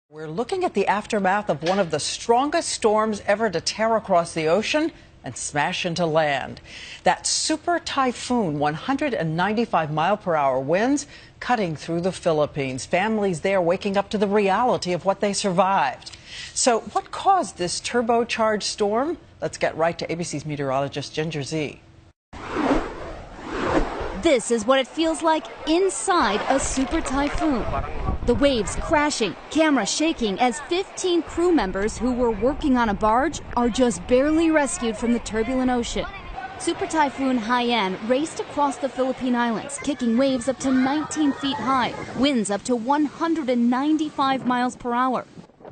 We're looking at the aftermath of one of the strongest storms ever to tear across the ocean and smash into land. That super typhoon, 195-mile-per-hour winds cutting through the Philippines. Families there waking up to the reality of what they survived. So what caused this turbocharged storm? Let's get right to ABC's meteorologist Ginger Z. This is what it feels like inside a super typhoon. The waves crashing, camera shaking as 15 crew members who were working on a barge are just barely rescued from the turbulent ocean. Super Typhoon Haiyan raced across the Philippine Islands, kicking waves up to 19 feet high, winds up to 195 miles per hour.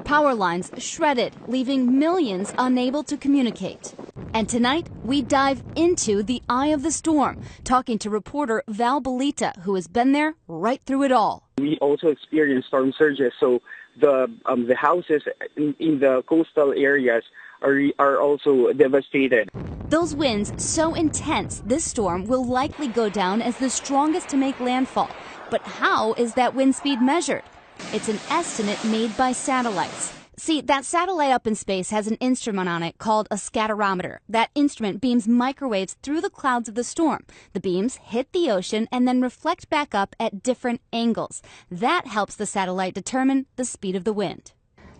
Power lines shredded, leaving millions unable to communicate. And tonight, we dive into the eye of the storm, talking to reporter Val Belita, who has been there right through it all. We also experienced storm surges, so the houses in the coastal areas are also devastated. Those winds so intense, this storm will likely go down as the strongest to make landfall. But how is that wind speed measured? It's an estimate made by satellites. See, that satellite up in space has an instrument on it called a scatterometer. That instrument beams microwaves through the clouds of the storm. The beams hit the ocean and then reflect back up at different angles. That helps the satellite determine the speed of the wind.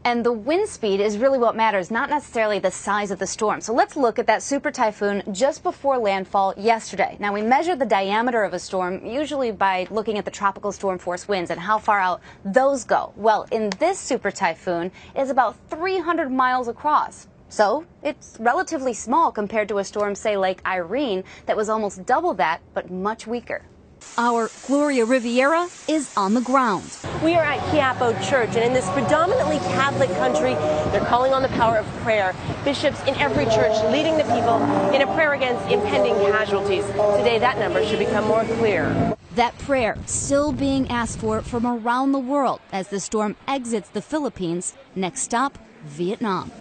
And the wind speed is really what matters, not necessarily the size of the storm. So let's look at that super typhoon just before landfall yesterday. Now, we measure the diameter of a storm usually by looking at the tropical storm force winds and how far out those go. Well, in this super typhoon, it's about 300 miles across. So it's relatively small compared to a storm, say, like Irene, that was almost double that, but much weaker. Our Gloria Riviera is on the ground. We are at Quiapo Church, and in this predominantly Catholic country, they're calling on the power of prayer. Bishops in every church leading the people in a prayer against impending casualties. Today, that number should become more clear. That prayer still being asked for from around the world as the storm exits the Philippines. Next stop, Vietnam.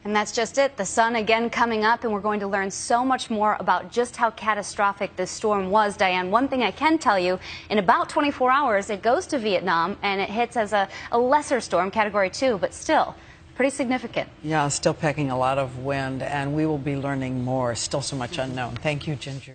And that's just it. The sun again coming up, and we're going to learn so much more about just how catastrophic this storm was, Diane. One thing I can tell you, in about 24 hours, it goes to Vietnam, and it hits as a lesser storm, Category 2, but still pretty significant. Yeah, still packing a lot of wind, and we will be learning more. Still so much unknown. Thank you, Ginger.